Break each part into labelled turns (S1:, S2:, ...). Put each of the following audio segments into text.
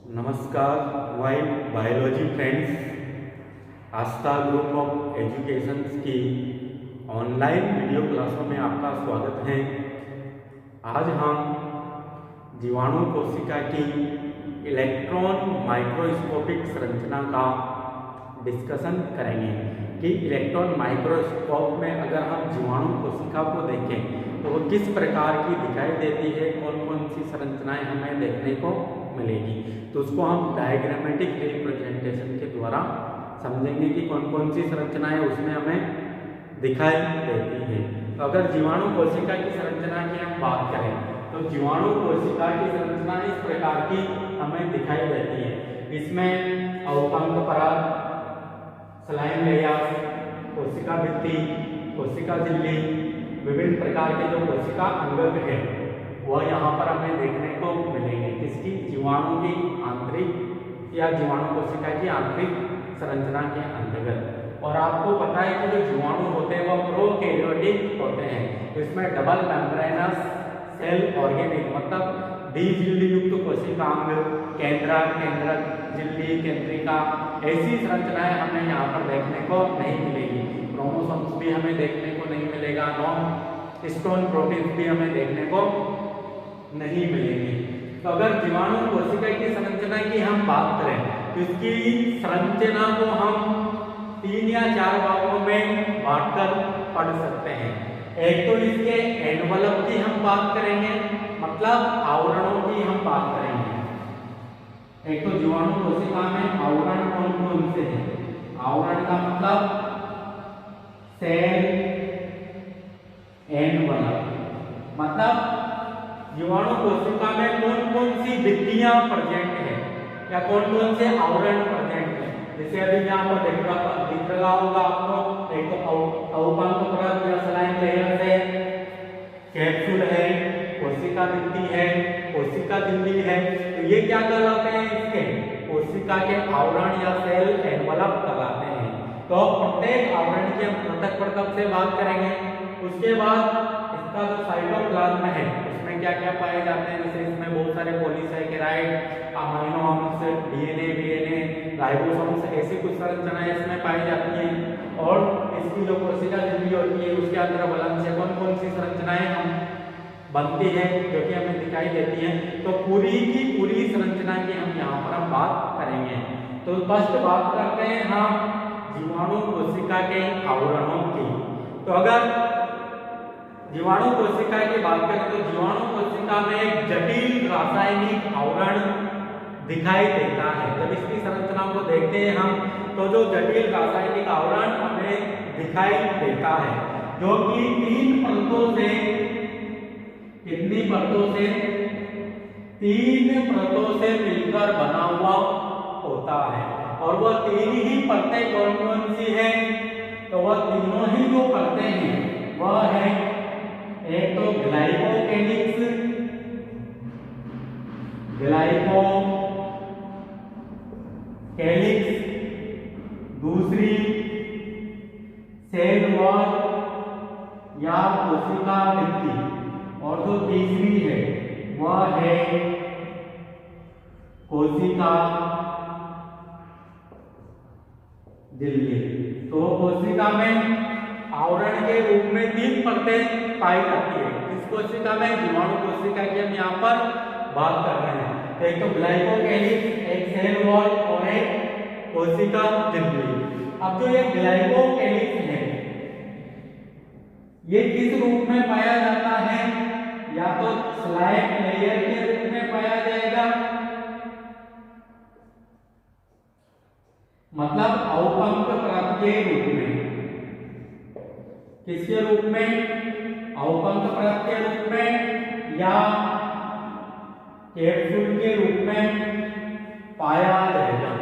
S1: नमस्कार my biology friends, Aastha group of educations की online video क्लासों में आपका स्वागत है। आज हम जीवाणु कोशिका की इलेक्ट्रॉन माइक्रोस्कोपिक संरचना का डिस्कशन करेंगे कि इलेक्ट्रॉन माइक्रोस्कोप में अगर हम जीवाणु कोशिका को देखें तो वो किस प्रकार की दिखाई देती है, कौन कौन सी संरचनाएं हमें देखने को मिलेगी। तो उसको हम डायग्रामेटिक रिप्रेजेंटेशन के द्वारा समझेंगे कि कौन कौन सी संरचनाएं उसमें हमें दिखाई देती है। तो अगर जीवाणु कोशिका की संरचना की हम बात करें तो जीवाणु कोशिका की संरचना इस प्रकार की हमें दिखाई देती है। इसमें अवपंक परत, स्लाइम लेयर्स, कोशिका भित्ति, कोशिका झिल्ली, विभिन्न प्रकार के जो कोशिका अंगक है वह यहाँ पर हमें देखने को मिलेंगे। किसकी? जीवाणु की आंतरिक या जीवाणु कोशिका की आंतरिक संरचना के अंतर्गत। और आपको पता है कि जो जीवाणु होते हैं वह प्रोकैरियोटिक होते हैं। तो इसमें डबल मेम्ब्रेनस सेल ऑर्गेनिक मतलब द्विझिल्ली युक्त कोशिकांग, केंद्रक, केंद्रक झिल्ली, केंद्रिका, ऐसी संरचनाएं हमें यहाँ पर देखने को नहीं मिलेगी। क्रोमोसोम्स भी हमें देखने को नहीं मिलेगा, नॉन स्टोन प्रोटीन्स भी हमें देखने को नहीं मिलेंगे। तो अगर जीवाणु कोशिका की संरचना की हम बात करें तो इसकी संरचना को हम 3 या 4 भागों में बांटकर पढ़ सकते हैं। एक तो इसके एनवलप की हम बात करेंगे, मतलब आवरणों की हम बात करेंगे। एक तो जीवाणु कोशिका में आवरण कौन कौन से हैं? आवरण का मतलब सेल एनवलप, मतलब जीवाणु कोशिका में कौन कौन सी भित्तियां प्रेजेंट है या कौन कौन से आवरण प्रेजेंट है। जैसे अभी यहाँ पर दिख रहा होगा आपको, एक तो अवपंक परत या स्लाइम लेयर है, कैप्सूल है, कोशिका भित्ति है, कोशिका झिल्ली है। तो ये क्या कहलाते हैं? इसके कोशिका के आवरण या सेल एनवलप कहलाते हैं। तो प्रत्येक आवरण की हम पृथक से बात करेंगे। उसके बाद इसका जो साइटोप्लाज्म है उसमें क्या क्या पाए जाते हैं। जैसे इसमें बहुत सारे polysaccharide, amino acid, DNA, VNA, ribosomes, ऐसी कुछ संरचनाएं इसमें पाई जाती हैं। और इसकी जो कोशिका झिल्ली होती है उसके अंदर बलन से कौन कौन सी संरचनाएं हम बनती है जो कि हमें दिखाई देती हैं। तो पूरी की पूरी संरचना की हम यहाँ पर हम बात करेंगे। तो फर्स्ट बात करते हैं हम जीवाणु कोशिका के आवरणों की। तो अगर जीवाणु कोशिका की बात करें तो जीवाणु कोशिका में एक जटिल रासायनिक आवरण दिखाई देता है। जब इसकी संरचना को देखते हैं हम तो जो जटिल रासायनिक आवरण हमें दिखाई देता है जो कि 3 परतों से, कितनी परतों से? 3 परतों से मिलकर बना हुआ होता है। और वह 3 ही परतें कौन कौन सी हैं? तो वह तीनों ही जो परतें हैं वह है एक तो ग्लाइकोकेलिक्स, दूसरी सेल वॉल या कोशिका भित्ति, और जो तीसरी है वह है कोशिका झिल्ली। तो कोशिका में आवरण के रूप में 3 परतें पाई जाती है। इस कोशिका में जीवाणु कोशिका की हम यहाँ पर बात कर रहे हैं। एक तो ग्लाइकोकेलिक्स, एक सेल वॉल और एक कोशिका झिल्ली। अब जो ये ग्लाइकोकेलिक्स है ये किस रूप में पाया जाता है? या तो स्लाइम लेयर के रूप में पाया जाएगा, मतलब अवपंक परत के रूप में। किसके रूप में? अवपंक परत के रूप में या कैप्सूल के रूप में पाया जाएगा।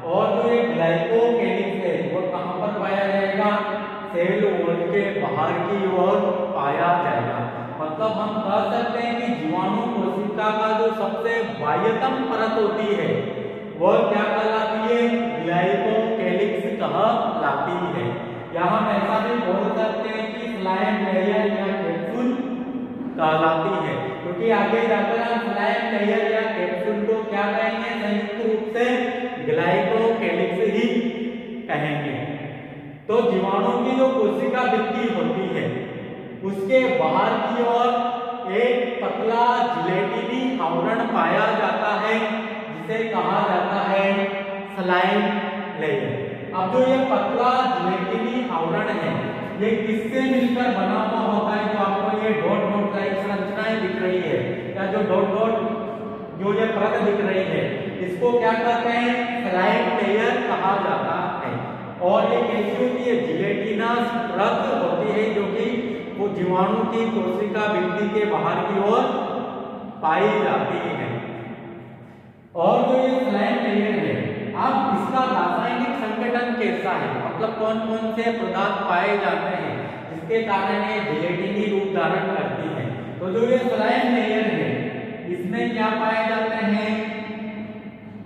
S1: और जो ये ग्लाइकोकेलिक्स है वो कहां पर पाया जाएगा? सेल वॉल के बाहर की ओर पाया जाएगा। मतलब हम कह सकते हैं कि जीवाणु कोशिका का जो सबसे बाह्यतम परत होती है वह क्या कहलाती है? ग्लाइकोकेलिक्स कहलाती है। या हम ऐसा भी बोल सकते हैं कि स्लाइम लेयर या कैप्सूल कहलाती है, क्योंकि आगे जाकर हम स्लाइम लेयर या कैप्सूल को क्या कहेंगे? संयुक्त जीवाणु की जो कोशिका भित्ति होती है उसके बाहर की ओर एक पतला जिलेटिनी आवरण पाया जाता है जिसे कहा जाता है स्लाइम लेयर। अब जो ये पतला जिलेटिनी आवरण है ये किससे मिलकर बना हुआ होता है? जो आपको ये डॉट डॉट लाइक संरचनाएं दिख रही है या जो डॉट डॉट जो ये परत दिख रही है इसको क्या कहते हैं? स्लाइम लेयर कहा जाता है। और ये कैसी होती है? जिलेटिनस परत होती है जो कि वो जीवाणु की कोशिका भित्ति के बाहर की ओर पाई जाती है। और जो ये स्लाइम लेयर है अब इसका रासायनिक संगठन कैसा है, मतलब कौन कौन से पदार्थ पाए जाते हैं जिसके कारण ये जिलेटिनी रूप धारण करती है। तो जो ये स्लाइम लेयर है इसमें क्या पाए जाते हैं?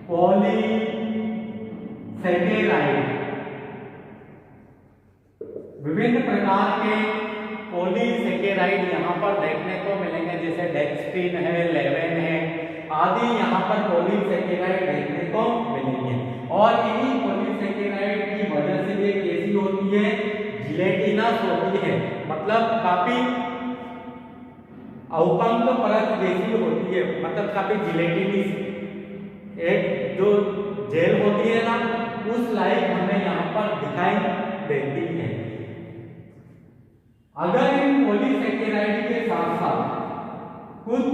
S1: पॉलीसैकेराइड, विभिन्न प्रकार के पॉलीसैकेराइड यहाँ पर देखने को मिलेंगे, जैसे डेक्स्ट्रिन है, लेवेन है आदि यहाँ पर पॉलीसैकेराइड देखने को मिलेंगे। और इन्हीं पॉलीसैकेराइड की वजह से ये कैसी होती है? जिलेटिनस होती है, मतलब काफी औपंक परत जैसी होती है, मतलब काफी जिलेटिनस एक जो जेल होती है ना उस लाइक हमें यहाँ पर दिखाई देती है। अगर इन पॉलीसैकेराइड के साथ साथ कुछ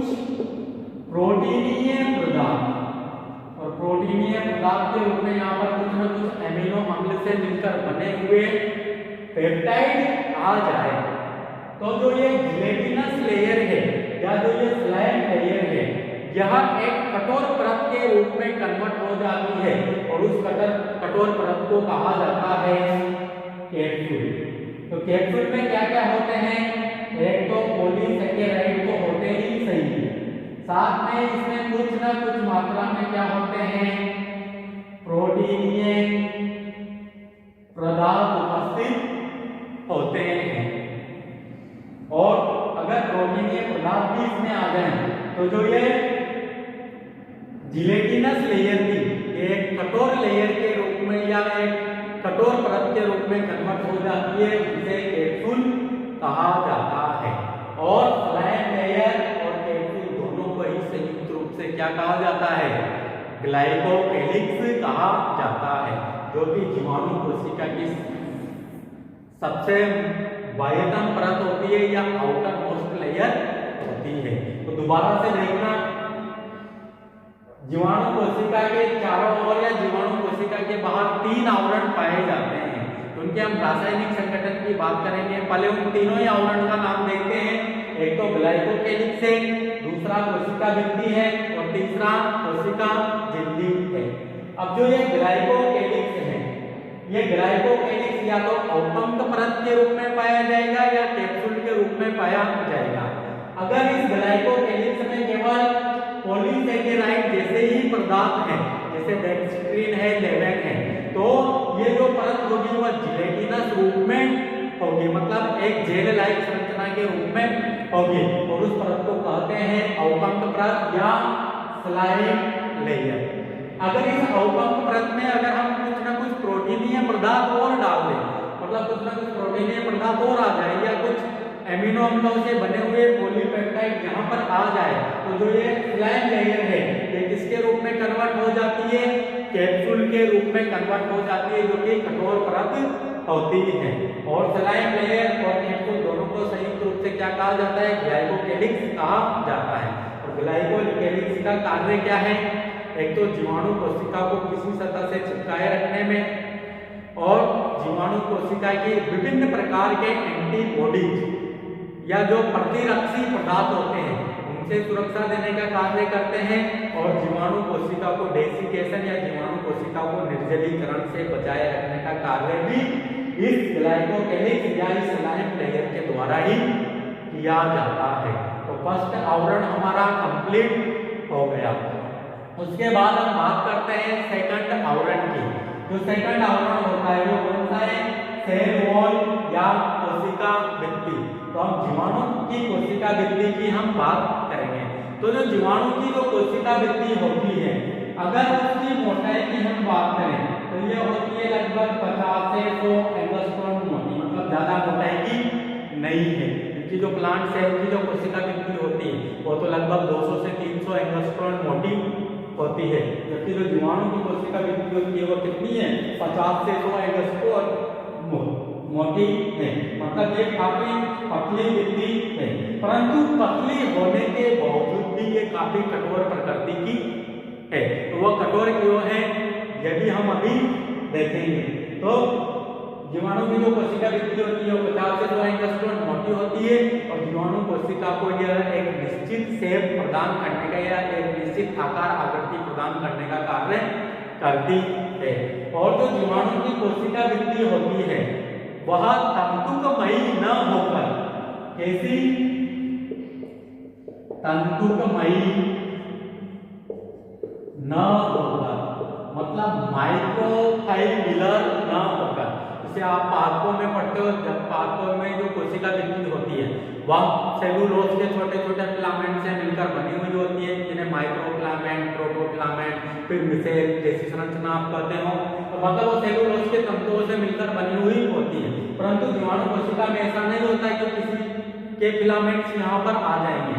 S1: प्रोटीनीय पदार्थ और प्रोटीनीय पदार्थ के रूप में यहाँ पर कुछ न कुछ एमिनो अम्ल से मिलकर बने हुए पेप्टाइड आ जाए तो जो ये जिलेटिनस लेयर है या जो ये स्लाइम लेयर है यह एक कठोर परत के रूप में कन्वर्ट हो जाती है और उस कठोर परत को कहा जाता है कैप्सूल। तो कैप्सूल में क्या क्या होते हैं? एक तो पॉलीसैकेराइड तो होते ही सही, साथ में इसमें कुछ ना कुछ मात्रा में क्या होते हैं? प्रोटीनीय पदार्थ उपस्थित होते हैं। और अगर प्रोटीनीय पदार्थ भी इसमें आ जाए तो जो ये जिलेटिनस लेयर थी एक कठोर लेयर के रूप में या एक कठोर परत के रूप में कन्वर्ट हो जाती है जिसे कैप्सूल कहा जाता है। और स्लाइम लेयर और कैप्सूल दोनों को ही संयुक्त रूप से क्या कहा जाता है? ग्लाइकोकेलिक्स कहा जाता है, जो कि जीवाणु कोशिका की सबसे बाह्यतम परत होती है या आउटर मोस्ट लेयर होती है। तो दोबारा से देखना, जीवाणु कोशिका के चारों ओर या जीवाणु कोशिका के बाहर 3 आवरण पाए जाते हैं। तो उनके हम रासायनिक संगठन की बात करेंगे। पहले उन तीनों ही आवरण का नाम देखते हैं। एक तो ग्लाइकोकेलिक्स है, दूसरा कोशिका भित्ति है और तीसरा कोशिका झिल्ली है। अब जो ये ग्लाइकोकेलिक्स है ये ग्लाइकोकेलिक्स या तो औपंक परत के रूप में पाया जाएगा या कैप्सूल के रूप में पाया जाएगा। अगर इस ग्लाइकोकेलिक्स में केवल पॉलीसैकेराइड जैसे ही पदार्थ हैं, जैसे डेक्स्ट्रिन है, लेवेन है, तो ये जो परत होगी वह जिलेटिनस रूप में होगी, मतलब एक जेल लाइक संरचना के रूप में होगी और उस परत को कहते हैं औपंक परत या स्लाइम लेयर। अगर इस औपंक परत में अगर हम कुछ ना कुछ प्रोटीनीय पदार्थ और डाल दें, मतलब कुछ ना कुछ प्रोटीनीय पदार्थ और आ जाए या कुछ एमिनो अम्लों से बने हुए पॉलीपेप्टाइड यहाँ पर आ जाए तो जो ये स्लाइम लेयर है ये किसके रूप में कन्वर्ट हो जाती है? कैप्सूल के रूप में कन्वर्ट हो जाती है, जो कि कठोर परत होती है। और स्लाइम लेयर और कैप्सूल दोनों को संयुक्त रूप से क्या कहा जाता है? ग्लाइकोकेलिक्स कहा जाता है। और ग्लाइकोकेलिक्स का कार्य क्या है? एक तो जीवाणु कोशिका को किसी सतह से चिपकाए रखने में और जीवाणु कोशिका की विभिन्न प्रकार के एंटीबॉडीज या जो प्रतिरक्षी पदार्थ होते हैं उनसे सुरक्षा देने का कार्य करते हैं और जीवाणु कोशिका को डेसिकेशन या जीवाणु कोशिका को निर्जलीकरण से बचाए रखने का कार्य भी इस ग्लाइकोकेलिक्स या इस स्लाइम लेयर के द्वारा ही किया जाता है। तो फर्स्ट आवरण हमारा कंप्लीट हो गया। उसके बाद हम बात करते हैं सेकंड आवरण की। जो सेकंड आवरण होता है वो कौन सा है? सेल वॉल या कोशिका भित्ति। तो हम जीवाणु की कोशिका भित्ति की हम बात करेंगे। तो जो जीवाणु की जो कोशिका भित्ति होती है अगर उसकी मोटाई की हम बात करें तो ये होती है लगभग 50 से 100 एंगस्ट्रॉम जो प्लांट सेल की जो कोशिका भित्ति होती है वो तो लगभग 200 से 300 एंगस्ट्रॉन मोटी होती है, जबकि जो जीवाणु की कोशिका भित्ति होती है वो कितनी है, 50 से 100 एंगस्ट्रॉन मोटी है। मतलब ये काफी पतली भित्ति है, परंतु पतली होने के बावजूद भी ये काफी कठोर प्रकृति की है। तो वो कठोर क्यों है, यदि हम अभी देखेंगे। तो जीवाणु की जो कोशिका भित्ति होती है वो 50 से 100 एंगस्ट्रॉन मोटी होती है और जीवाणु कोशिका को यह एक निश्चित शेप प्रदान करने का या एक निश्चित आकार आकृति प्रदान करने का कार्य करती है। और जो जीवाणु की कोशिका भित्ति होती है वह तंतुकमयी न होकर कैसी, तंतुकमयी न होकर, मतलब माइक्रोफाइब्रिलर न होकर। जैसे आप पार्कों में पढ़ते हो, जब पार्कों में जो कोशिका भित्ति होती है वह सेलुलोज के छोटे छोटे फिलामेंट से मिलकर बनी हुई होती है, जिन्हें माइक्रोफिलामेंट, प्रोटोफिलामेंट, फिर मिसेल जैसी संरचना आप कहते हो। तो मतलब वो सेलुलोज के तंतुओं से मिलकर बनी हुई होती है, परंतु जीवाणु कोशिका में ऐसा नहीं होता है कि किसी के फिलामेंट्स यहाँ पर आ जाएंगे।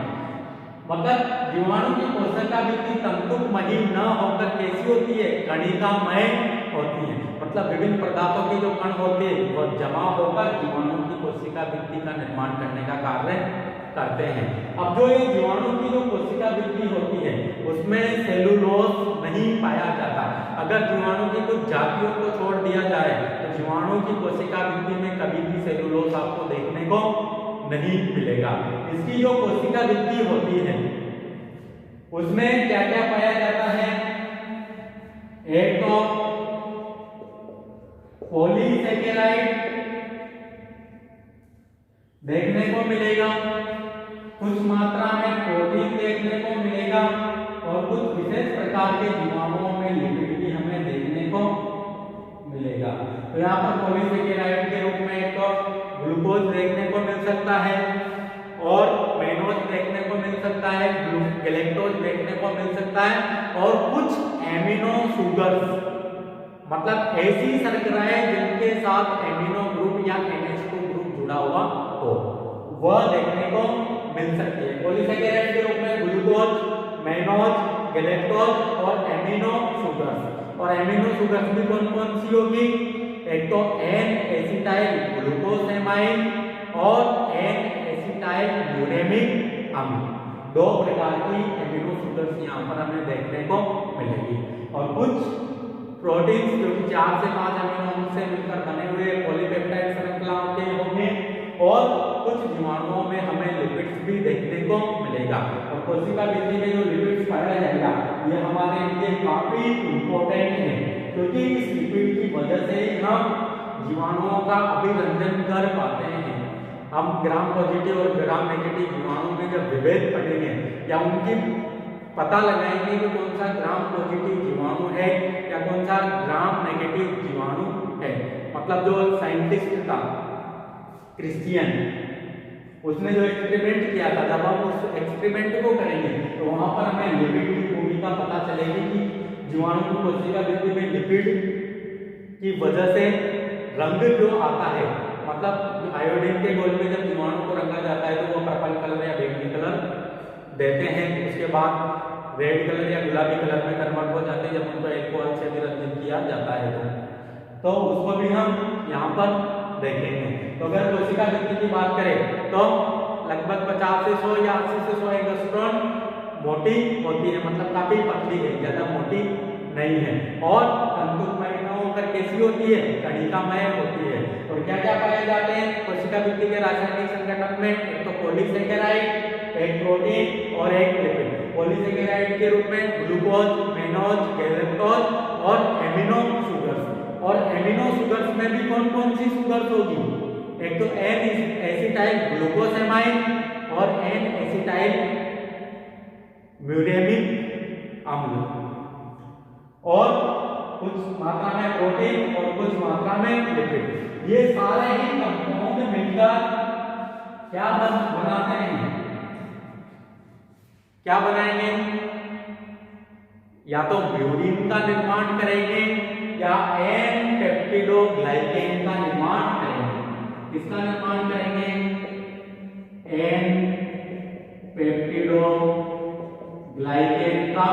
S1: मतलब जीवाणु की कोशिका भित्ति तंतुमयी न होकर कैसी होती है, कणिकामय होती है। मतलब विभिन्न पदार्थों के जो कण होते हैं वो जमा होकर जीवाणु की कोशिका भित्ति का निर्माण करने का कार्य करते हैं। अब जो ये जीवाणु की जो कोशिका भित्ति होती है उसमें सेलुलोज नहीं पाया जाता। अगर जीवाणु की कुछ जातियों को छोड़ दिया जाए तो जीवाणु की कोशिका भित्ति में कभी भी सेलुलोज आपको देखने को नहीं मिलेगा। इसकी जो कोशिका भित्ति होती है उसमें क्या क्या पाया जाता है, एक तो पॉलीसेकेराइड देखने को मिलेगा, कुछ मात्रा में प्रोटीन देखने को मिलेगा और कुछ विशेष प्रकार के जीवाणुओं में लिपिड भी हमें देखने को मिलेगा। तो यहाँ पर पॉलीसेकेराइड के रूप में एक तो ग्लूकोज देखने को मिल सकता है और मेनोज देखने को मिल सकता है, गैलेक्टोज देखने को मिल सकता है और कुछ एमिनो शुगर्स, मतलब ऐसी शर्कराएं जिनके साथ एमिनो ग्रुप या NH2 ग्रुप जुड़ा हुआ हो वह देखने को मिल सकती है। पॉलीसेकेराइड के रूप में ग्लूकोज, मेनोज, गैलेक्टोज और एमिनो शुगर्स। और एमिनो शुगर्स भी कौन कौन सी होगी, एक तो N-एसिटाइल ग्लूकोसेमाइन और N-एसिटाइल यूरेमिक अम्ल। दो प्रकार की एमिनो शुगर्स यहाँ पर हमें देखने को मिलेगी। और कुछ प्रोटीन्स जो कि 4 से 5 अमीनो अम्ल से मिलकर बने हुए पॉलीपेप्टाइड श्रृंखलाओं के होंगे और कुछ जीवाणुओं में हमें लिपिड्स भी देखने को मिलेगा। और कोशिका भित्ति में जो लिपिड्स पाया जाएगा ये हमारे लिए काफी इंपॉर्टेंट है, क्योंकि इस लिपिड की वजह से हम जीवाणुओं का अभिरंजन कर पाते हैं। हम ग्राम पॉजिटिव और ग्राम नेगेटिव जीवाणु में जब विभेद पढ़ेंगे या उनकी पता लगाएंगे कि कौन सा ग्राम पॉजिटिव जीवाणु है या कौन सा ग्राम नेगेटिव जीवाणु है। मतलब जो साइंटिस्ट था क्रिश्चियन, उसने जो एक्सपेरिमेंट किया था, जब हम उस एक्सपेरिमेंट को करेंगे तो वहां पर हमें लिपिड की भूमिका पता चलेगी कि जीवाणु की कोशिका भित्ति में लिपिड की वजह से रंग क्यों आता है। मतलब आयोडीन के घोल में जब जीवाणु को रंगा जाता है तो वो पर्पल कलर या बैंगनी कलर देते हैं, उसके बाद रेड कलर या गुलाबी कलर में कन्वर्ट हो जाते हैं जब उनको अल्कोहल से विरंजित किया जाता है। तो उसको भी हम यहाँ पर देखेंगे। तो अगर कोशिका भित्ति की बात करें तो लगभग 50 से 100 या 80 से 100 एंगस्ट्रॉन मोटी होती है, मतलब काफी पतली है, ज्यादा मोटी नहीं है। और तंतुमय न होकर कैसी होती है, कणिकामय होती है। और क्या क्या पाए जाते हैं कोशिका भित्ति के रासायनिक संगठन में, एक तो पॉलीसेकेराइड, एक प्रोटीन और एक लिपिड। पॉलीसेकेराइड के रूप में ग्लूकोज, मेनोज, गैलेक्टोज और एमिनो शुगर्स। और एमिनो शुगर्स में भी कौन कौन सी शुगर्स होगी, एक तो N-एसिटाइल ग्लूकोसेमाइन और N-एसिटाइल म्यूरेमिक अम्ल, और कुछ मात्रा में प्रोटीन और कुछ मात्रा में लिपिड। ये सारे ही कंपाउंड मिलकर क्या बनाते हैं, क्या बनाएंगे, या तो म्यूरिन का निर्माण करेंगे या N-पेप्टिडोग्लाइकेन का निर्माण करेंगे। किसका निर्माण करेंगे, एन पेप्टिडोग्लाइकेन का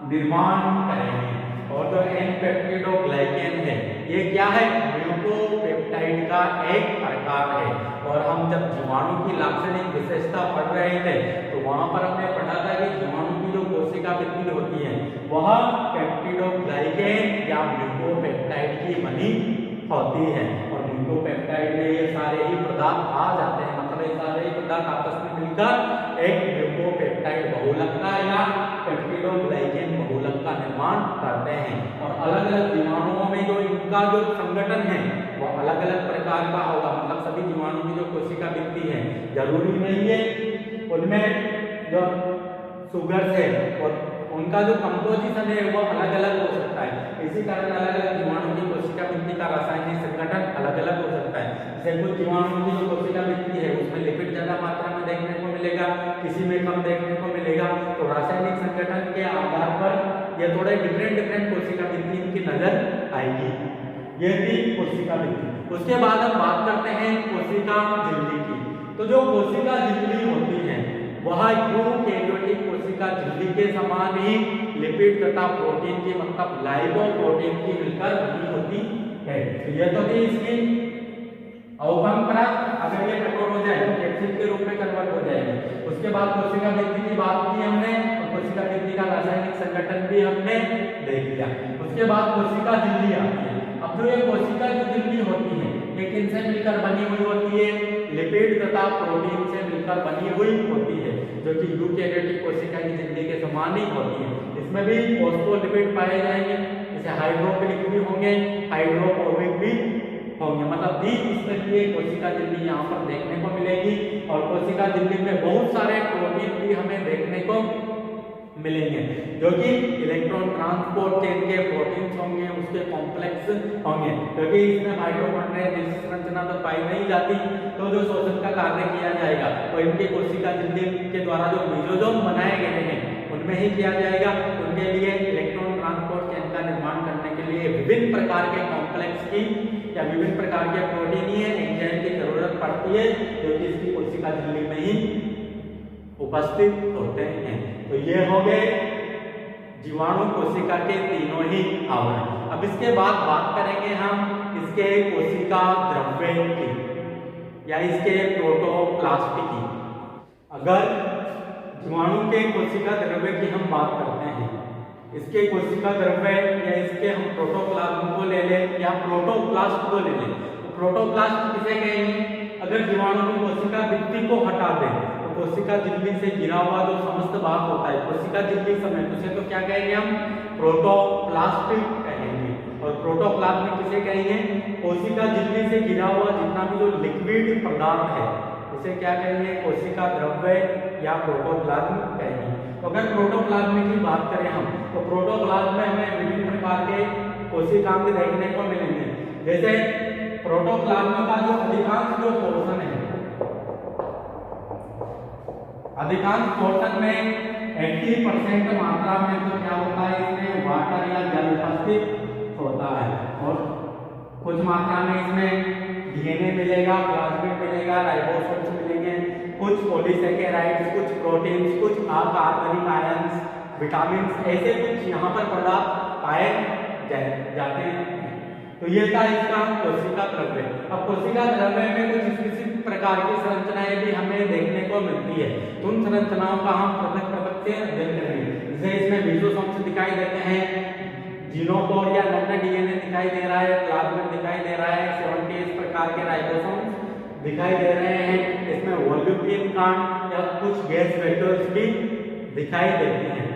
S1: निर्माण करेंगे। और जो एन पेप्टिडोग्लाइकेन है ये क्या है, ग्लूकोपेप्टाइड का एक प्रकार है। और हम जब जीवाणु की लाक्षणिक विशेषता पढ़ रहे थे तो वहां पर हमने पढ़ा था कि जीवाणु की जो कोशिका भित्ति होती है वह पेप्टिडोग्लाइकेन या ग्लूकोपेप्टाइड की बनी होती है। और ग्लूकोपेप्टाइड में ये सारे ही पदार्थ आ जाते हैं, मतलब ये सारे ही पदार्थ आपस में मिलकर एक ग्लूकोपेप्टाइड बहुलक का या पेप्टिडोग्लाइकेन बहुलक का निर्माण करते हैं। और अलग अलग जीवाणुओं में जो इनका जो संगठन है वो अलग अलग प्रकार का होगा, मतलब सभी जीवाणु की जो कोशिका भित्ति है जरूरी नहीं है उनमें जो सुगर है और उनका जो कंपोजिशन है वो अलग अलग हो सकता है। इसी कारण अलग अलग जीवाणु की कोशिका भित्ति का रासायनिक संगठन अलग अलग हो सकता है। जैसे कुछ जीवाणु की जो कोशिका भित्ति है उसमें लिपिड ज्यादा मात्रा में देखने को मिलेगा, किसी में कम देखने को मिलेगा। तो रासायनिक संगठन के आधार पर ये थोड़े डिफरेंट कोशिका भित्ति इनकी नजर आएगी। ये थी कोशिका भित्ति। उसके बाद हम बात करते हैं कोशिका झिल्ली की। तो जो कोशिका झिल्ली होती है वह यूकेरियोटिक कोशिका झिल्ली के समान ही लिपिड तथा प्रोटीन की, मतलब लाइपोप्रोटीन की मिलकर बनी होती है। तो यह तो थी इसकी अवभंग परत, अगर ये कठोर हो जाए तो कैप्सिड के रूप में कन्वर्ट हो जाएगी। उसके बाद कोशिका भित्ति की बात की हमने, और कोशिका भित्ति का रासायनिक संगठन भी हमने देख लिया। उसके बाद कोशिका झिल्ली आती है। अब जो ये कोशिका की झिल्ली होती है ये किनसे मिलकर बनी हुई होती है, लिपिड तथा प्रोटीन से मिलकर बनी हुई होती है, जो कि यूकेरियोटिक कोशिका की झिल्ली के समान ही होती है। इसमें भी फोस्फोलिपिड पाए जाएंगे, जैसे हाइड्रोफिलिक भी होंगे, हाइड्रोफोबिक भी होंगे, मतलब 20 इसमें की कोशिका झिल्ली यहाँ पर देखने को मिलेगी। और कोशिका झिल्ली में बहुत सारे प्रोटीन भी हमें देखने को मिलेंगे, जो कि इलेक्ट्रॉन ट्रांसपोर्ट चेन के प्रोटीन्स होंगे, उसके कॉम्प्लेक्स होंगे, क्योंकि इसमें माइटोकॉन्ड्रिया जैसी संरचना तो पाई नहीं जाती। तो जो शोषण का कार्य किया जाएगा वो इनके कोशिका झिल्ली के द्वारा जो मेसोसोम बनाए गए हैं उनमें ही किया जाएगा। उनके लिए इलेक्ट्रॉन ट्रांसपोर्ट चेन का निर्माण करने के लिए विभिन्न प्रकार के कॉम्प्लेक्स की या विभिन्न प्रकार के प्रोटीनीय एंजाइम की जरूरत पड़ती है, जो कि इसकी कोशिका झिल्ली में ही उपस्थित होते हैं। तो ये हो गए जीवाणु कोशिका के तीनों ही आवरण। अब इसके बाद बात करेंगे हम इसके कोशिका द्रव्य की या इसके प्रोटोप्लास्ट की। अगर जीवाणु के कोशिका द्रव्य की हम बात करते हैं, इसके कोशिका द्रव्य या इसके हम प्रोटोप्लाज्म को ले लें या प्रोटोप्लास्ट को ले लें, तो प्रोटोप्लास्ट किसे कहेंगे, अगर जीवाणु की कोशिका भित्ति को हटा दें तो कोशिका झिल्ली से घिरा हुआ जो समस्त भाग होता है कोशिका झिल्ली समेत, उसे तो क्या कहेंगे हम, प्रोटोप्लास्ट कहेंगे। और प्रोटोप्लाज्म किसे कहेंगे, कोशिका झिल्ली से घिरा हुआ जितना भी जो लिक्विड पदार्थ है उसे क्या कहेंगे, कोशिका द्रव्य या प्रोटोप्लाज्म कहेंगे। तो अगर प्रोटोप्लाज्म की बात करें हम, तो प्रोटोप्लाज्म में हमें विभिन्न प्रकार के कोशिकांग देखने को मिलेंगे। जैसे प्रोटोप्लाज्म का जो अधिकांश जो पोर्शन है, अधिकांश पोर्शन में 80% मात्रा में तो क्या होता है, इसमें वाटर या जल उपस्थित होता है। और कुछ मात्रा में इसमें डीएनए मिलेगा, प्लाज्मिड मिलेगा, राइबोसोम्स मिलेंगे, कुछ पॉलीसेकेराइड्स, कुछ प्रोटीन्स, कुछ कार्बनिक आयंस, विटामिन, ऐसे कुछ यहाँ पर पदार्थ पाए जाते हैं। तो ये था इसका कोशिका द्रव्य। अब कोशिका द्रव्य में कुछ स्पेसिफिक प्रकार की संरचनाएं भी हमें देखने को मिलती है, तो उन संरचनाओं का हम पृथक से अध्ययन करेंगे। जैसे इसमें मेसोसोम्स दिखाई देते हैं, जीनोकोर या नग्न डीएनए दिखाई दे रहा है, प्लाज्मिड दिखाई दे रहा है, 70 प्रकार के राइबोसोम्स दिखाई दे रहे हैं। इसमें वोल्यूपिन कांड या कुछ गैस वेक्टर्स भी दिखाई देती हैं,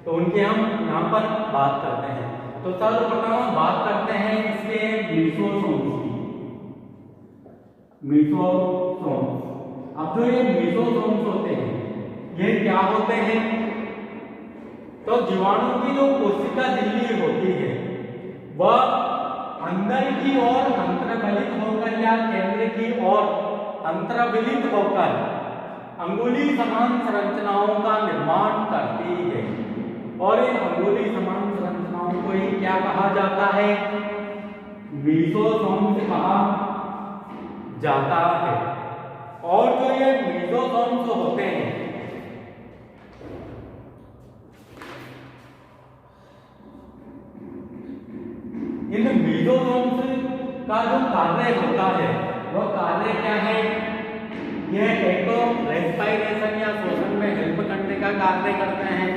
S1: तो उनकी हम यहाँ पर बात करते हैं। तो सर्वप्रथम हम बात करते हैं इसके मेसोसोम्स की। मेसोसोम्स, अब जो ये मेसोसोम्स होते हैं ये क्या होते हैं, तो जीवाणु की जो कोशिका झिल्ली होती है वह अंदर की ओर अंतर्गलित होकर या केंद्र की ओर अंतर्गलित होकर अंगुली समान संरचनाओं का निर्माण करती है। और इन अंगुली समान संरचनाओं को ही क्या कहा जाता है, मेसोसोम्स कहा जाता है। और जो ये मेसोसोम्स होते हैं, इन मेसोसोम्स का जो कार्य होता है वह कार्य क्या है? यह एक तो रेस्पिरेशन या श्वसन में हेल्प करने का कार्य करते हैं,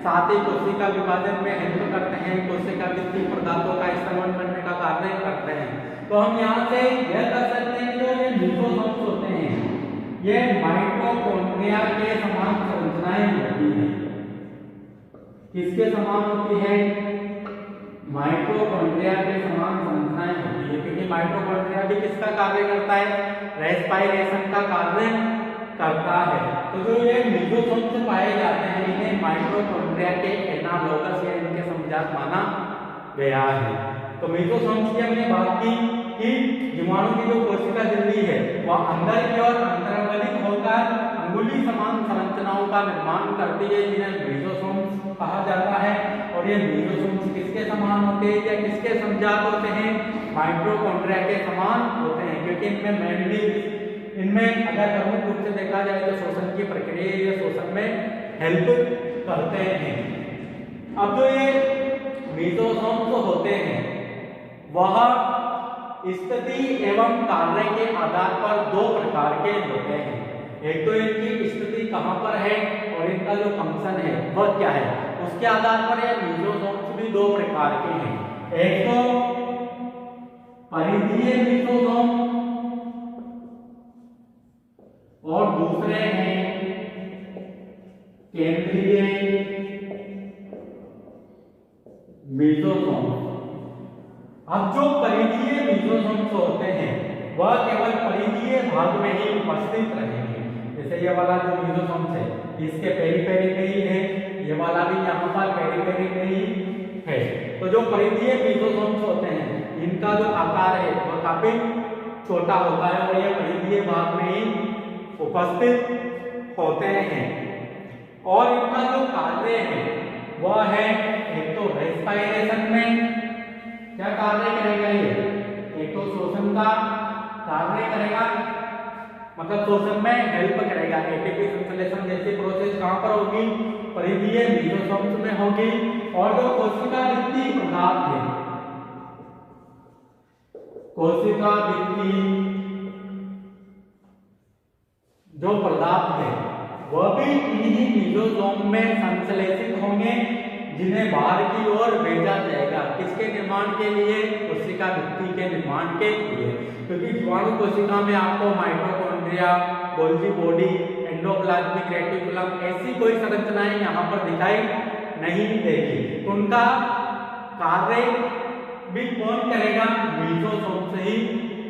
S1: साथ ही कोशिका विभाजन में हेल्प करते हैं, कोशिका भित्ति पदार्थों का इस्तेमाल करने का कार्य करते हैं। तो हम यहाँ से यह कर सकते हैं जो ये मेसोसोम्स होते हैं ये माइटोकॉन्ड्रिया के समान संरचनाएं होती हैं। किसके समान होती है? माइटोकॉन्ड्रिया के समान संरचनाएं होती है, क्योंकि माइटोकॉन्ड्रिया भी किसका कार्य करता है? रेस्पिरेशन का कार्य करता है। तो जो ये मेसोसोम्स पाए जाते हैं इन्हें माइटोकॉन्ड्रिया के एनालोगस या इनके समजात माना गया है। तो मेसोसोम्स की हमने बात की कि जीवाणु की जो कोशिका झिल्ली है वह अंदर की ओर अंतर्गलित होकर अंगुली समान संरचनाओं का निर्माण करती है, जिन्हें मेसोसोम्स कहा जाता है। और ये मेसोसोम्स किसके समान होते हैं या किसके समजात होते हैं? माइटोकॉन्ड्रिया के समान होते हैं, क्योंकि इनमें अगर प्रमुख रूप से देखा जाए तो श्वसन की प्रक्रिया या श्वसन में हेल्प करते हैं। अब जो ये मेसोसोम्स होते हैं वह स्थिति एवं कार्य के आधार पर दो प्रकार के होते हैं। एक तो इनकी स्थिति कहाँ पर है और इनका जो फंक्शन है वह क्या है, उसके आधार पर यह मेसोसोम्स भी दो प्रकार के हैं। एक तो परिधीय मेसोसोम और दूसरे हैं केंद्रीय मेसोसोम। अब जो परिधीय मेसोसोम्स होते हैं वह केवल परिधीय भाग में ही उपस्थित रहेंगे। जैसे ये वाला जो मेसोसोम्स है इसके पेरीफेरी में ही है, ये वाला भी यहाँ पर पेरीफेरी में ही है। तो जो परिधीय मेसोसोम्स होते हैं इनका जो आकार है वह काफी छोटा होता है और ये परिधीय भाग में ही उपस्थित होते हैं। और इनका जो कार्य है वह है एक तो रेस्पिरेशन में क्या कार्य करेगा, ये एक तो श्वसन का कार्य करेगा, मतलब श्वसन में हेल्प करेगा। एटीपी संश्लेषण जैसी प्रोसेस कहां पर होगी? परिधीय मेसोसोम्स में होगी। और जो कोशिका भित्ति पदार्थ है, कोशिका भित्ति जो पदार्थ है वह भी इन्हीं मेसोसोम में संश्लेषित होंगे, जिन्हें बाहर की ओर भेजा जाएगा। किसके निर्माण के लिए? कोशिका भित्ति के निर्माण के लिए। क्योंकि जीवाणु कोशिका में आपको mitochondria, Golgi body, endoplasmic reticulum ऐसी कोई संरचनाएं यहाँ पर दिखाई नहीं देगी। तो उनका कार्य भी कौन करेगा? मेसोसोम्स ही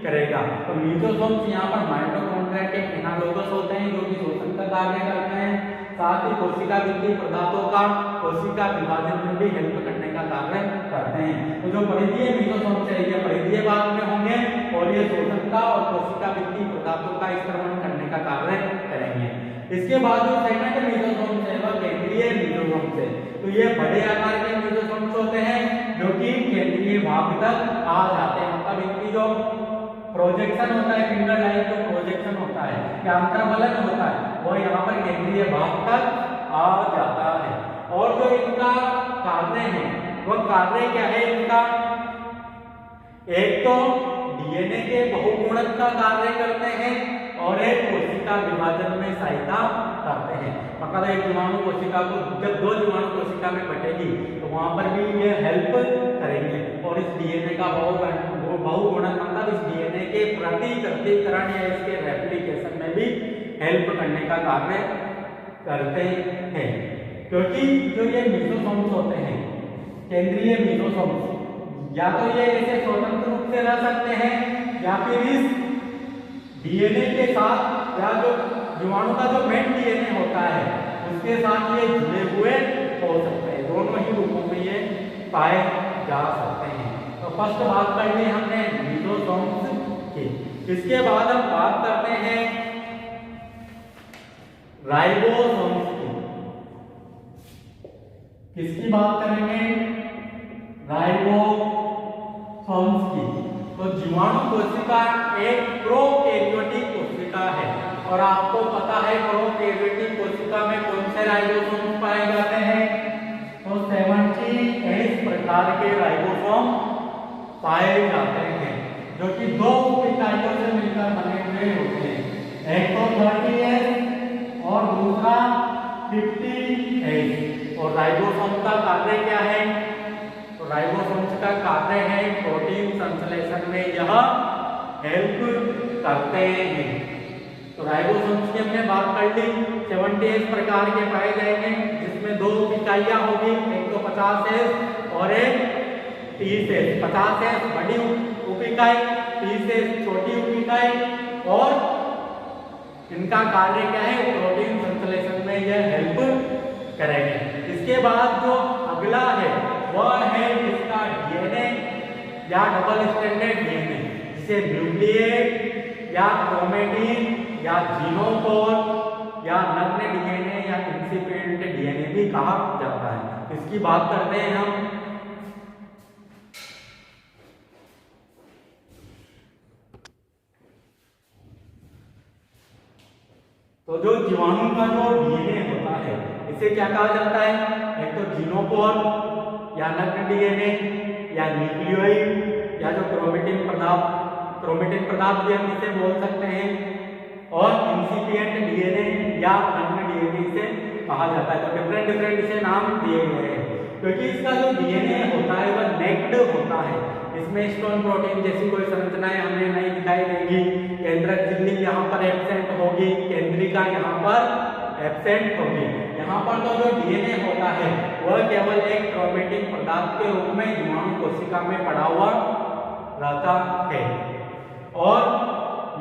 S1: करेगा। तो मेसोसोम्स यहाँ पर माइटोकॉन्ड्रिया के एनालोगस होते हैं जो कि श्वसन का कार्य करते हैं, साथ ही कोशिका भित्ति पदार्थों का कोशिका विभाजन में भी हेल्प करने का कार्य करते हैं। तो जो परिधीय मेसोसोम्स है ये परिधीय भाग में होंगे और ये श्वसन का और कोशिका भित्ति पदार्थों का स्त्रवण करने का कार्य करेंगे। इसके बाद जो सेकंड मेसोसोम्स है वह केंद्रीय मेसोसोम्स है। तो ये बड़े आकार के मेसोसोम्स होते हैं जो कि केंद्रीय भाग तक आ जाते हैं। मतलब इनकी जो प्रोजेक्शन होता है, फिंगर लाइन जो प्रोजेक्शन होता है या अंतर्वलन होता है वो यहाँ पर केंद्रीय भाग तक आ जाता है। और जो इनका कार्य है वह कार्य क्या है इनका? एक तो डीएनए के बहुगुणक का कार्य करते हैं और एक कोशिका विभाजन में सहायता करते हैं। मतलब एक जीवाणु कोशिका को जब दो जीवाणु कोशिका में बटेगी तो वहां पर भी ये हेल्प करेंगे। और इस डीएनए का बहुगुणक मतलब इस डीएनए के प्रतिकृतीकरण या इसके रेप्लिकेशन में भी हेल्प करने का कार्य करते हैं। क्योंकि जो ये मेसोसोम्स होते हैं केंद्रीय मेसोसोम्स या तो ये ऐसे स्वतंत्र रूप से रह सकते हैं या फिर इस डीएनए के साथ या जो जीवाणु का जो मेन डीएनए होता है उसके साथ ये जुड़े हुए हो सकते हैं। दोनों ही रूपों में ये पाए जा सकते हैं। तो फर्स्ट बात कर ली हमने मेसोसोम्स की। इसके बाद हम बात करते हैं राइबोसोम्स की। किसकी बात करेंगे? राइबोसोम्स की। तो जीवाणु कोशिका एक प्रोकैरियोटिक कोशिका है और आपको पता है प्रोकैरियोटिक कोशिका में कौन से राइबोसोम पाए जाते हैं, तो 70S प्रकार के राइबोसोम पाए जाते हैं, जो कि दो इकाइयों से मिलकर बने हुए होते हैं। एक तो 30S और दूसरा 50S। और राइबोसोम का कार्य क्या है, तो राइबोसोम का कार्य है प्रोटीन संश्लेषण में यह हेल्प करते हैं। तो राइबोसोम्स की हमने बात कर ली, 70S प्रकार के पाए जाएंगे, जिसमें दो इकाइयां होगी, एक तो 50S और एक 30S। 50S बड़ी उप इकाई, 30S छोटी उप इकाई, और इनका कार्य क्या है, प्रोटीन संश्लेषण में यह हेल्प करेंगे। इसके बाद जो अगला है वह है इसका डीएनए या डबल स्ट्रैंडेड डीएनए, जिसे न्यूक्लिएट या क्रोमेटिन या जीनोफोर या नग्न डीएनए या इंसिपिएंट डीएनए भी कहा जाता है। इसकी बात करते हैं हम। तो जो जीवाणु का जो डीएनए होता है इसे क्या कहा जाता है, एक तो जीनोफोर या नग्न डीएनए या न्यूक्लियोइड या जो क्रोमेटिन पदार्थ भी हम इसे बोल सकते हैं, और इंसिपिएंट डीएनए या नग्न डीएनए से कहा जाता है। तो डिफरेंट इसे नाम दिए गए हैं, क्योंकि इसका जो डीएनए होता है वह नेक्ड होता है। इसमें स्टोन प्रोटीन जैसी कोई संरचनाएं हमें नहीं दिखाई देगी, केंद्रक झिल्ली यहाँ पर एब्सेंट होगी, केंद्रिका यहाँ पर एब्सेंट होगी। यहाँ पर तो जो डीएनए होता है वह केवल एक क्रोमेटिन पदार्थ के रूप में जीवाणु कोशिका में पड़ा हुआ रहता है, और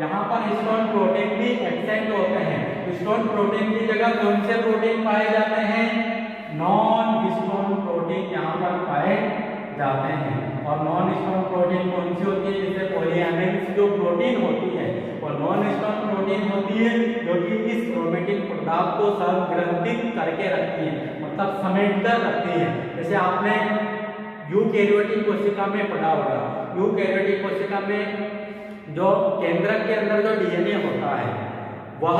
S1: यहाँ पर हिस्टोन प्रोटीन भी एब्सेंट होते हैं। हिस्टोन प्रोटीन की जगह कौन से प्रोटीन पाए जाते हैं, नॉन हिस्टोन प्रोटीन यहाँ पर पाए जाते हैं। और नॉन हिस्टोन प्रोटीन कौन सी होती है, जैसे पॉलीएमिन्स जो प्रोटीन होती है और नॉन हिस्टोन प्रोटीन होती है जो कि इस क्रोमेटिन पदार्थ को संग्रहित करके रखती है, मतलब समेट कर रखती है। जैसे आपने यूकैरियोटिक कोशिका में पढ़ा होगा, यूकैरियोटिक कोशिका में जो केंद्रक के अंदर जो डीएनए होता है वह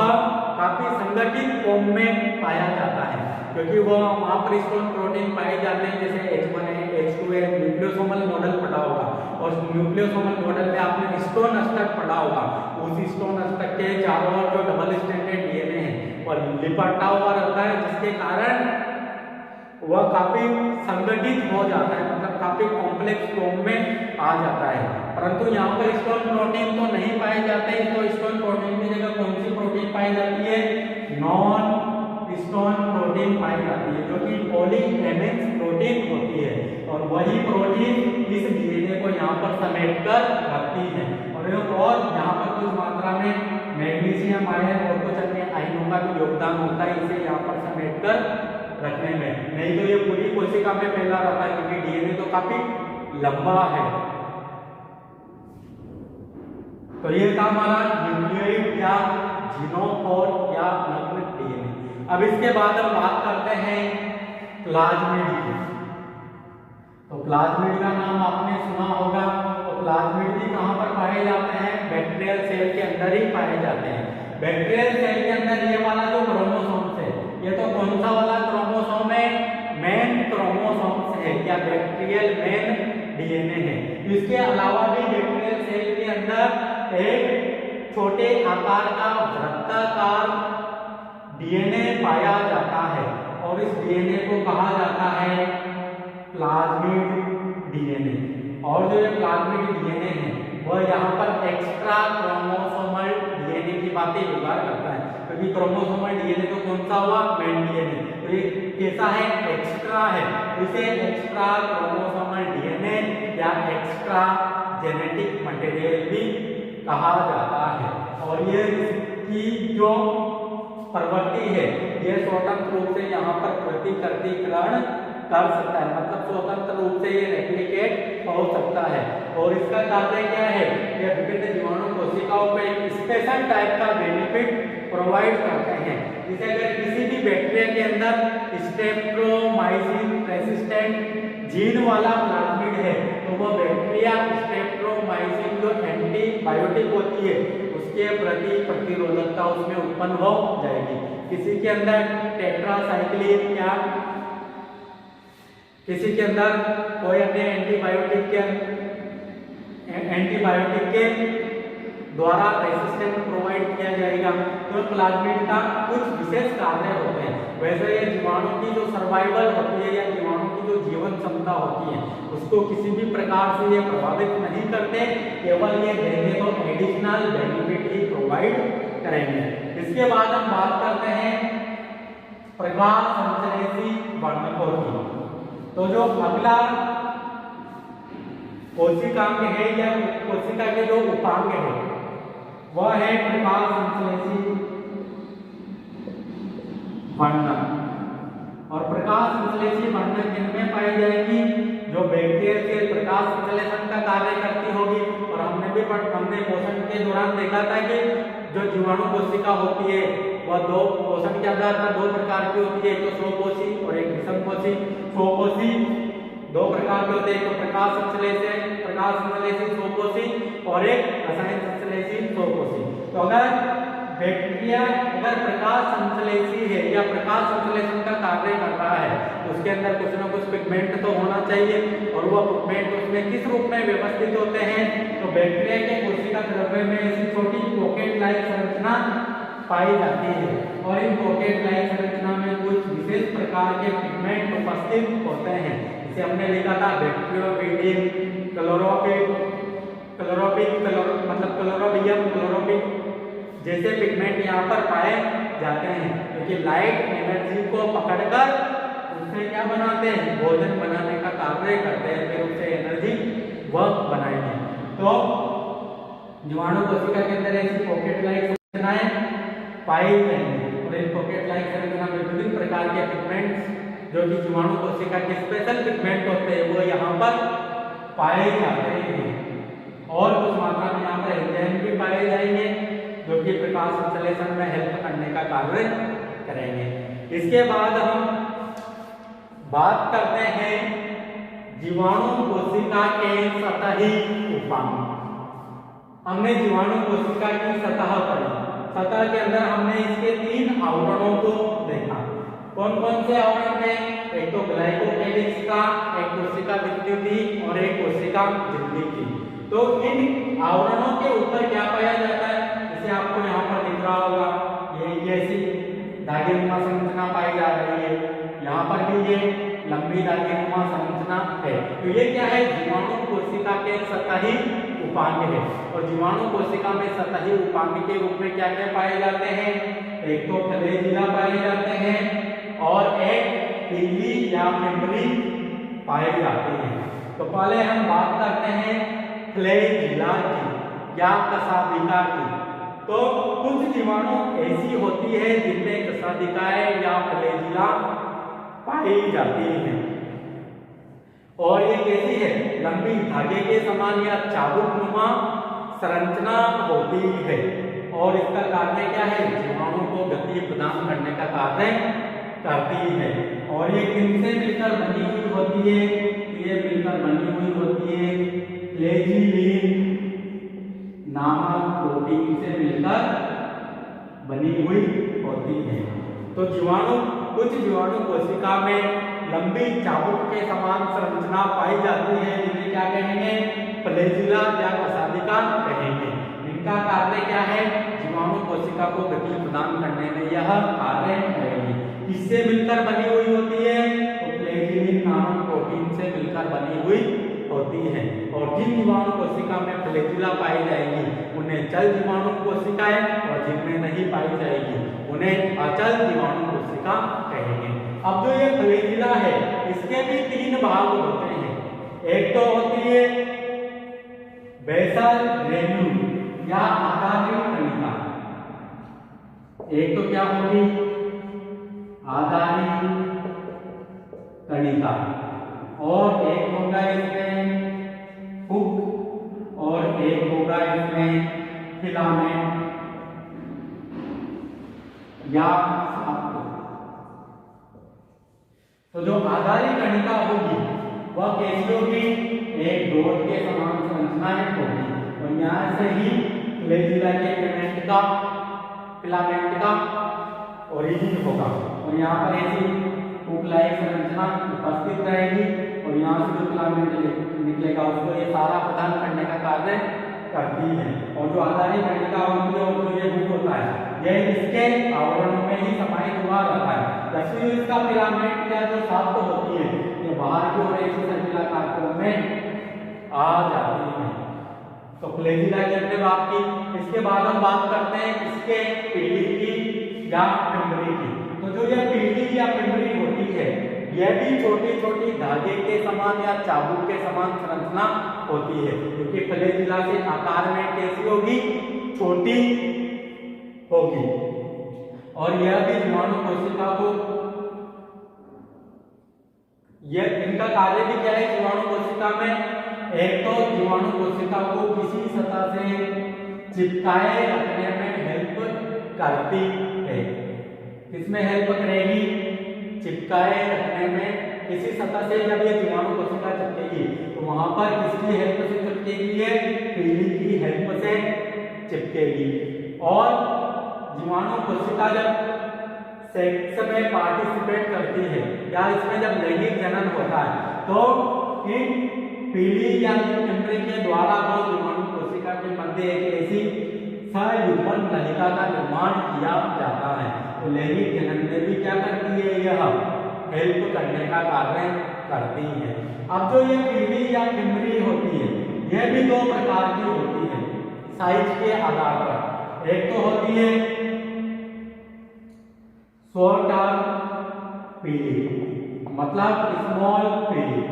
S1: काफी संगठित फॉर्म में पाया जाता है, क्योंकि वहाँ पर स्टोन प्रोटीन पाए जाते हैं, जैसे H1 है, H2 है। न्यूक्लियोसोमल मॉडल पढ़ा होगा, और न्यूक्लियोसोमल मॉडल में आपने स्टोन अष्टक पढ़ा होगा। उस स्टोन अष्टक के चारों ओर जो डबल स्ट्रैंडेड डीएनए है वह लिपटा हुआ रहता है, जिसके कारण वह काफी संगठित हो जाता है, मतलब काफी कॉम्प्लेक्स फॉर्म में आ जाता है। परंतु यहाँ पर स्टोन प्रोटीन तो नहीं पाए जाते, तो स्टोन प्रोटीन की जगह कौन सी प्रोटीन पाई जाती है, नॉन स्टोन प्रोटीन पाई जाती है, जो कि पॉलीएमिन्स प्रोटीन होती है, और वही प्रोटीन इस डीएनए को यहाँ पर समेट कर रखती है। और यहाँ पर कुछ मात्रा में मैग्नीशियम आयन और कुछ अन्य आयनों का भी योगदान होता है इसे यहाँ पर समेट कर रखने में, नहीं तो ये पूरी कोशिका में फैला रहता है, क्योंकि डीएनए तो काफी लंबा है। तो ये था हमारा न्यूक्लियोइड या जीनोफोर या नग्न डीएनए। अब इसके बाद हम बात करते हैं प्लाज्मिड की। तो प्लाज्मिड का नाम आपने सुना होगा। तो प्लाज्मिड भी कहाँ पर पाए जाते हैं, बैक्टीरियल सेल के अंदर ही पाए जाते हैं। बैक्टीरियल सेल के अंदर ये वाला जो क्रोमोसोम्स है, ये तो कौन सा वाला क्रोमोसोम है, मेन क्रोमोसोम्स है या बैक्टीरियल मेन डीएनए है। इसके अलावा भी बैक्टीरियल सेल के अंदर एक छोटे आकार का वृत्ताकार डीएनए पाया जाता है, और इस डीएनए को कहा जाता है प्लाज्मिड डीएनए। और जो ये प्लाज्मिड डीएनए है वह यहाँ पर एक्स्ट्रा क्रोमोसोमल डीएनए की बातें व्यवहार करता है, क्योंकि क्रोमोसोमल डीएनए तो कौन सा हुआ, मेन डीएनए, तो ये कैसा है, एक्स्ट्रा है। इसे एक्स्ट्रा क्रोमोसोमल डीएनए या एक्स्ट्रा जेनेटिक मटेरियल भी कहा जाता है। और ये इसकी जो प्रवृत्ति है ये स्वतंत्र रूप से यहाँ पर प्रतिकृतिकरण कर सकता है, मतलब स्वतंत्र रूप से ये रेप्लिकेट हो सकता है। और इसका कार्य क्या है, ये विभिन्न जीवाणु कोशिकाओं को एक स्पेशल टाइप का बेनिफिट प्रोवाइड करते हैं। जैसे अगर किसी भी बैक्टीरिया के अंदर स्ट्रेप्टोमाइसिन रेसिस्टेंट जीन वाला प्लाज्मिड है, तो वो बैक्टीरिया स्ट्रेप्टोमाइसिन जो एंटीबायोटिक होती है उसके प्रति प्रतिरोधकता उसमें उत्पन्न हो जाएगी। किसी के अंदर टेट्रासाइक्लिन या किसी के अंदर कोई अन्य एंटीबायोटिक के द्वारा रेसिस्टेंस प्रोवाइड किया जाएगा। तो प्लाज्मिड का कुछ विशेष कार्य होते हैं। वैसे ये जीवाणु की जो सर्वाइवल होती है या जीवाणु की जो जीवन क्षमता होती है उसको किसी भी प्रकार से ये प्रभावित नहीं करते, केवल ये देंगे तो एडिशनल बेनिफिट ही प्रोवाइड करेंगे। इसके बाद हम बात करते हैं प्रकाश संश्लेषी वर्णकों की। तो जो अगला कोशिकांग है या कोशिका के जो उपांग है वह है प्रकाश संश्लेषी वर्णक। और प्रकाश संश्लेषी वर्णक जिनमें पाई जाएगी जो बैक्टीरिया से प्रकाश संश्लेषण का कार्य करती होगी। और हमने पोषण के दौरान देखा था कि जो जीवाणु कोशिका होती है वह दो पोषण के आधार पर दो प्रकार की होती है, एक तो स्वकोशी और एक विषमकोशी। स्वकोशी दो प्रकार के होते हैं, एक तो प्रकाश संश्लेषी स्वकोशी और एक रसायन संश्लेषी स्वकोशी। तो अगर बैक्टीरिया अगर प्रकाश संश्लेषी है या प्रकाश संश्लेषण का कार्य कर रहा है तो उसके अंदर कुछ ना कुछ पिगमेंट तो होना चाहिए। और वह पिगमेंट उसमें किस रूप में व्यवस्थित होते हैं? तो बैक्टीरिया के कोशिका द्रव्य में ऐसी छोटी पॉकेट लाइक संरचना पाई जाती है और इन पॉकेट लाइक संरचना में कुछ विशेष प्रकार के पिगमेंट उपस्थित होते हैं। इसे हमने लिखा था बैक्टीरियोविडिन, क्लोरोबियम जैसे पिगमेंट यहाँ पर पाए जाते हैं, क्योंकि लाइट एनर्जी को पकड़कर उससे क्या बनाते हैं? भोजन बनाने का कार्य करते हैं, फिर उससे एनर्जी वह बनाएंगे। तो जीवाणु कोशिका के अंदर ऐसी पॉकेट लाइक संरचनाएं पाई जाएंगी और इन पॉकेट लाइक संरचना में विभिन्न प्रकार के पिगमेंट्स जो कि जीवाणु कोशिका के स्पेशल पिगमेंट होते हैं वो यहाँ पर पाए जाते हैं। और कुछ मात्रा में यहाँ पर एंजाइम भी पाए जाएंगे जो कि प्रकाश संश्लेषण में हेल्प करने का कार्य करेंगे। इसके बाद हम बात करते हैं जीवाणु कोशिका के सतही उपांग। हमने जीवाणु कोशिका की सतह पढ़ी। सतह के अंदर हमने इसके 3 आवरणों को देखा। कौन कौन से आवरण थे? एक तो ग्लाइकोकेलिक्स का, एक कोशिका विद्युती और एक कोशिका झिल्ली की। तो इन आवरणों के ऊपर क्या पाया जाता है? जैसे आपको यहाँ पर दिख रहा होगा ये ऐसी धागेनुमा संरचना पाई जा रही है, यहाँ पर भी ये लंबी धागेनुमा संरचना है। तो ये क्या है? जीवाणु कोशिका के सतही उपांग है। और जीवाणु कोशिका में सतही उपांग के रूप में क्या क्या पाए जाते हैं? एक तो फ्लैजिला पाए जाते हैं और एक पीली या मेम्ब्री पाए जाते हैं। तो पहले हम बात करते हैं फ्लैजिला की या कशादिका की। तो कुछ जीवाणु ऐसी होती है जिनमें कशादिकाएं या फ्लैजिला पाई जाती हैं और ये कैसी है? लंबी धागे के समान या चाबुकनुमा संरचना होती है। और इसका कार्य क्या है? जीवाणु को गति प्रदान करने का कार्य करती है। और ये किनसे मिलकर बनी हुई होती है? ये मिलकर बनी हुई होती है फ्लैजिलिन नामक प्रोटीन से मिलकर बनी हुई होती है। तो कुछ जीवाणु कोशिका में लंबी चाबुक के समान संरचना पाई जाती है जिन्हें क्या कहेंगे? फ्लैजिला या कशादिका कहेंगे। इनका कार्य क्या है? जीवाणु कोशिका को गति प्रदान करने में यह कार्य करेगी। किससे मिलकर बनी हुई होती है? तो फ्लैजिलिन नामक प्रोटीन से मिलकर बनी हुई होती है। और जिन जीवाणु कोशिका में फ्लैजिला पाई जाएगी उन्हें चल जीवाणु कोशिकाएं और जिनमें नहीं पाई जाएगी उन्हें अचल जीवाणु कोशिका कहेंगे। अब जो ये फ्लैजिला है इसके भी 3 भाग होते हैं। एक तो होती है बेसल ग्रेन्यूल या आधारी कणिका। एक तो क्या होगी? आधारी कणिका। और एक होगा इसमें हुक और एक होगा इसमें फिलामेंट या साप्त। तो जो आधारी कणिका होगी वह कैसी होगी? एक डोट के समान संरचनाएं होगी और यहाँ से ही फ्लैजिला के फिलामेंट का ओरिजिन होगा और यहाँ पर ऐसी हुक-लाइक संरचना उपस्थित रहेगी और यहाँ से जो फिलामेंट निकलेगा उसको ये सारा प्रदान करने का कार्य करती है। और जो आधारित कणिका होती है वो ये हुक होता है, यह इसके आवरणों में ही समाहित हुआ रहता है। जैसे इसका फिलामेंट या जो साफ्ट होती है ये बाहर की ओर ऐसे सर्पिलाकार क्रम में आ जाती है। तो फ्लैजिला की हमने बात की। इसके बाद हम बात करते हैं इसके पीढ़ी की या पिंडली की। तो जो ये पीढ़ी या पिंडली होती है यह भी छोटी छोटी धागे के समान या चाबुक के समान संरचना होती है, क्योंकि फ्लैजिला से आकार में कैसी होगी, छोटी होगी। और यह भी जीवाणु कोशिका को, यह इनका कार्य भी क्या है जीवाणु कोशिका में, एक तो जीवाणु कोशिका को किसी सतह से चिपकाए रखने में हेल्प करती है। किसमें हेल्प करेगी, चिपकाए रखने में। किसी सतह से जब ये जीवाणु कोशिका चिपकेगी तो वहां पर किसकी हेल्प से चिपकेगी, ये पीढ़ी की हेल्प से चिपकेगी। और जीवाणु कोशिका जब सेक्स में पार्टिसिपेट करती है या इसमें जब लैंगिक जनन होता है तो इन पीढ़ी या पिंडली के द्वारा दो जीवाणु कोशिका के मध्य एक ऐसी सयुग्मन नलिका का निर्माण किया जाता है। तो लैंगिक जनन में भी क्या करती है, यह हेल्प करने का कार्य करती है। अब जो ये पीढ़ी या पिंडली होती है यह भी दो प्रकार की होती है साइज के आधार पर। एक तो होती है शॉर्ट पीढ़ी, मतलब स्मॉल पीढ़ी,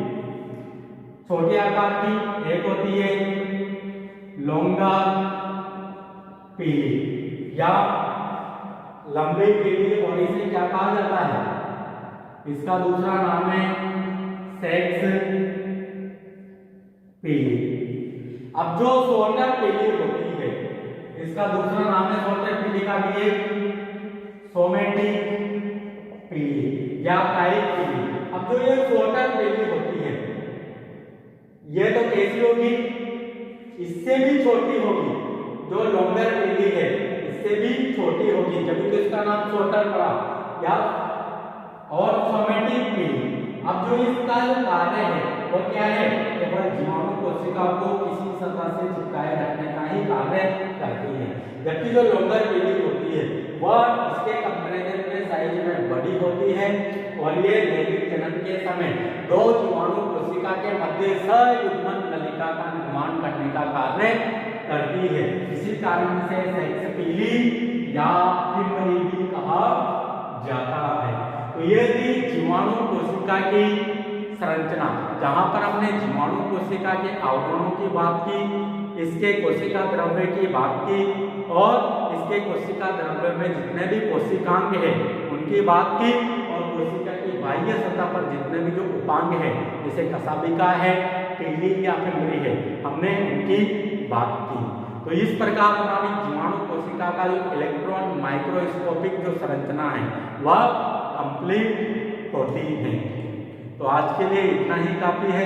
S1: छोटे आकार की। एक होती है लॉन्गर पीढ़ी या लंबी पीढ़ी, और इसे क्या कहा जाता है, इसका दूसरा नाम है सेक्स पीढ़ी। अब जो शॉर्टर पीढ़ी होती है इसका दूसरा नाम है शॉर्टर पीढ़ी का भी एक सोमेटिक पीढ़ी या कायिक पीढ़ी। अब जो ये शॉर्टर पीढ़ी होती है ये तो कैसी होगी, इससे भी छोटी होगी। जो लॉन्गर पीढ़ी है इससे भी छोटी होगी, जब तो इसका नाम शॉर्टर पड़ा या और सोमेटिक पीढ़ी। अब जो इसका जो कार्य है वो क्या है, केवल जीवाणु कोशिका को किसी सतह से चिपकाए रखने का ही कार्य करती है। जबकि जो लॉन्गर पीढ़ी होती है वह इसके कंपैरिजन में साइज में बड़ी होती है और ये लैंगिक जनन के समय दो जीवाणु कोशिका के मध्य सयुग्मन नलिका का निर्माण करने का कार्य करती है। इसी कारण से सेक्स पीढ़ी या पिंडली भी कहा जाता है। तो ये थी जीवाणु कोशिका की संरचना, जहां पर हमने जीवाणु कोशिका के आवरणों की बात की, इसके कोशिका द्रव्य की बात की और इसके कोशिका द्रव्य में जितने भी कोशिकांग है उनकी बात की, और कोशिका की बाह्य सतह पर जितने भी जो उपांग है जैसे कशाभिका है, पीढ़ी या पिंडली है, हमने उनकी बात की। तो इस प्रकार हमारी जीवाणु कोशिका का जो इलेक्ट्रॉन माइक्रोस्कोपिक जो संरचना है वह कंप्लीट होती है। तो आज के लिए इतना ही काफी है।